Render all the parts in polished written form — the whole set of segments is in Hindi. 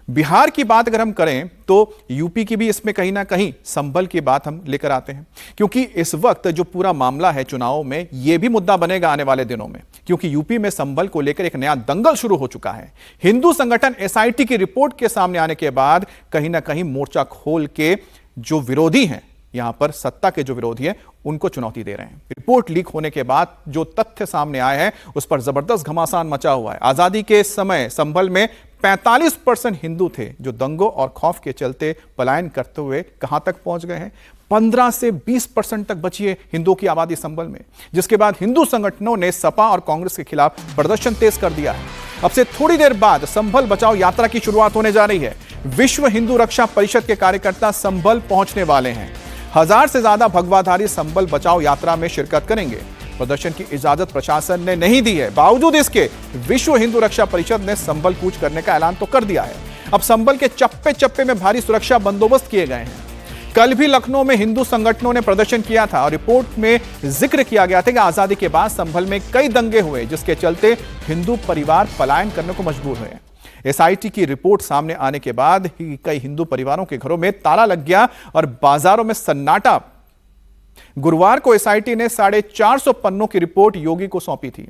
बिहार की बात अगर हम करें तो यूपी की भी इसमें कहीं ना कहीं संभल की बात हम लेकर आते हैं, क्योंकि इस वक्त जो पूरा मामला है चुनाव में, यह भी मुद्दा बनेगा आने वाले दिनों में, क्योंकि यूपी में संभल को लेकर एक नया दंगल शुरू हो चुका है। हिंदू संगठन एसआईटी की रिपोर्ट के सामने आने के बाद कहीं ना कहीं मोर्चा खोल के जो विरोधी हैं, यहां पर सत्ता के जो विरोधी हैं, उनको चुनौती दे रहे हैं। रिपोर्ट लीक होने के बाद जो तथ्य सामने आए हैं उस पर जबरदस्त घमासान मचा हुआ है। आजादी के समय संभल में 45% हिंदू थे जो दंगों और खौफ के चलते पलायन करते हुए कहां तक पहुंच गए हैं। 15 से 20% तक बची है हिंदुओं की आबादी संभल में, जिसके बाद हिंदू संगठनों ने सपा और कांग्रेस के खिलाफ प्रदर्शन तेज कर दिया है। अब से थोड़ी देर बाद संभल बचाओ यात्रा की शुरुआत होने जा रही है। विश्व हिंदू रक्षा परिषद के कार्यकर्ता संभल पहुंचने वाले हैं। 1000 से ज्यादा भगवाधारी संभल बचाओ यात्रा में शिरकत करेंगे। प्रदर्शन की इजाजत प्रशासन ने नहीं दी है, बावजूद इसके विश्व हिंदू रक्षा परिषद ने संभल कूच करने का ऐलान तो कर दिया है। अब संभल के चप्पे चप्पे में भारी सुरक्षा बंदोबस्त किए गए हैं। कल भी लखनऊ में हिंदू संगठनों ने प्रदर्शन किया था और रिपोर्ट में जिक्र किया गया था कि आजादी के बाद संभल में कई दंगे हुए, जिसके चलते हिंदू परिवार पलायन करने को मजबूर हुए। एसआईटी की रिपोर्ट सामने आने के बाद ही कई हिंदू परिवारों के घरों में ताला लग गया और बाजारों में सन्नाटा। गुरुवार को एसआईटी ने 450 पन्नों की रिपोर्ट योगी को सौंपी थी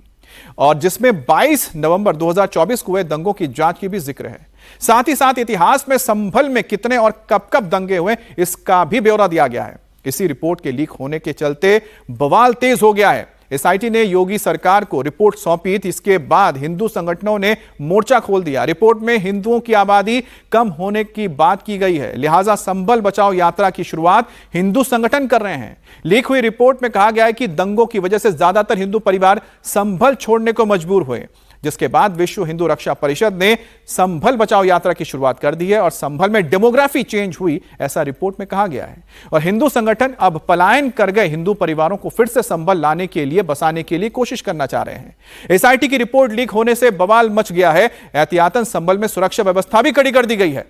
और जिसमें 22 नवंबर 2024 को हुए दंगों की जांच की भी जिक्र है। साथ ही साथ इतिहास में संभल में कितने और कब कब दंगे हुए, इसका भी ब्यौरा दिया गया है। इसी रिपोर्ट के लीक होने के चलते बवाल तेज हो गया है। एसआईटी ने योगी सरकार को रिपोर्ट सौंपी थी, इसके बाद हिंदू संगठनों ने मोर्चा खोल दिया। रिपोर्ट में हिंदुओं की आबादी कम होने की बात की गई है, लिहाजा संभल बचाओ यात्रा की शुरुआत हिंदू संगठन कर रहे हैं। लीक हुई रिपोर्ट में कहा गया है कि दंगों की वजह से ज्यादातर हिंदू परिवार संभल छोड़ने को मजबूर हुए, जिसके बाद विश्व हिंदू रक्षा परिषद ने संभल बचाओ यात्रा की शुरुआत कर दी है और संभल में डेमोग्राफी चेंज हुई, ऐसा रिपोर्ट में कहा गया है। और हिंदू संगठन अब पलायन कर गए हिंदू परिवारों को फिर से संभल लाने के लिए, बसाने के लिए कोशिश करना चाह रहे हैं। एसआईटी की रिपोर्ट लीक होने से बवाल मच गया है। एहतियातन संभल में सुरक्षा व्यवस्था भी कड़ी कर दी गई है।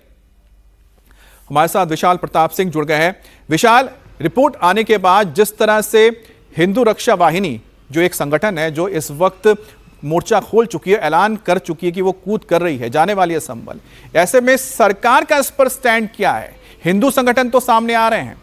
हमारे साथ विशाल प्रताप सिंह जुड़ गए हैं। विशाल, रिपोर्ट आने के बाद जिस तरह से हिंदू रक्षा वाहिनी जो एक संगठन है, जो इस वक्त मोर्चा खोल चुकी है, ऐलान कर चुकी है कि वो कूद कर रही है, जाने वाली है संभल, ऐसे में सरकार का इस पर स्टैंड क्या है? हिंदू संगठन तो सामने आ रहे हैं।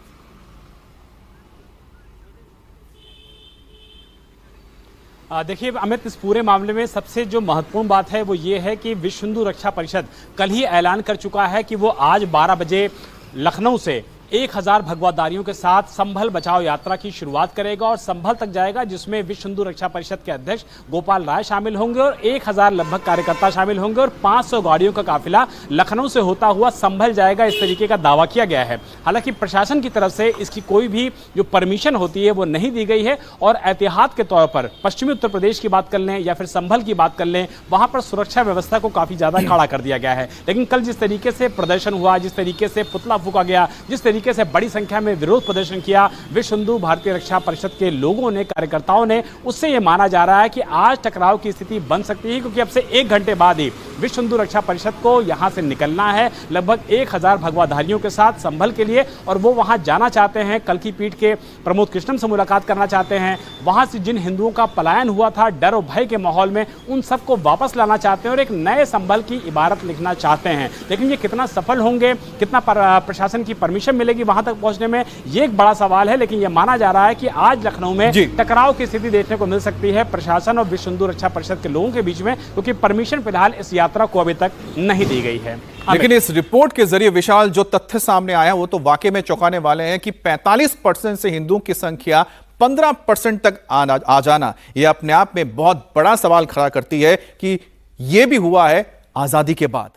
देखिए अमित, इस पूरे मामले में सबसे जो महत्वपूर्ण बात है वो ये है कि विश्व हिंदू रक्षा परिषद कल ही ऐलान कर चुका है कि वो आज 12 बजे लखनऊ से 1000 भगवाधारियों के साथ संभल बचाओ यात्रा की शुरुआत करेगा और संभल तक जाएगा, जिसमें विश्व हिंदू रक्षा परिषद के अध्यक्ष गोपाल राय शामिल होंगे और 1000 लगभग कार्यकर्ता शामिल होंगे और 500 गाड़ियों का काफिला लखनऊ से होता हुआ संभल जाएगा, इस तरीके का दावा किया गया है। हालांकि प्रशासन की तरफ से इसकी कोई भी जो परमिशन होती है वो नहीं दी गई है और एहतियात के तौर पर पश्चिमी उत्तर प्रदेश की बात कर लें या फिर संभल की बात कर लें, वहां पर सुरक्षा व्यवस्था को काफी ज्यादा कड़ा कर दिया गया है। लेकिन कल जिस तरीके से प्रदर्शन हुआ, जिस तरीके से पुतला फूंका गया, जिस तरीके से बड़ी संख्या में विरोध प्रदर्शन किया विश्व हिंदू भारतीय रक्षा परिषद के लोगों ने, कार्यकर्ताओं ने, उससे यह माना जा रहा है कि आज टकराव की स्थिति बन सकती है, क्योंकि अब से 1 घंटे बाद ही विश्व हिंदू रक्षा परिषद को यहां से निकलना है लगभग 1000 भगवाधारियों के साथ संभल के लिए, और वो वहां जाना चाहते हैं। कल की पीठ के प्रमोद कृष्णम से मुलाकात करना चाहते हैं, वहां से जिन हिंदुओं का पलायन हुआ था डर और भय के माहौल में, उन सबको वापस लाना चाहते हैं और एक नए संभल की इबारत लिखना चाहते हैं। लेकिन ये कितना सफल होंगे, कितना प्रशासन की परमिशन मिलेगी वहां तक पहुंचने में, ये एक बड़ा सवाल है। लेकिन यह माना जा रहा है कि आज लखनऊ में टकराव की स्थिति देखने को मिल सकती है प्रशासन और विश्व हिंदू रक्षा परिषद के लोगों के बीच में, क्योंकि परमिशन फिलहाल इस यात्रा को अभी तक नहीं दी गई है। लेकिन इस रिपोर्ट के जरिए विशाल जो तथ्य सामने आया वो तो वाकई में चौंकाने वाले हैं कि 45% से हिंदुओं की संख्या 15% तक आ जाना, यह अपने आप में बहुत बड़ा सवाल खड़ा करती है कि यह भी हुआ है आजादी के बाद।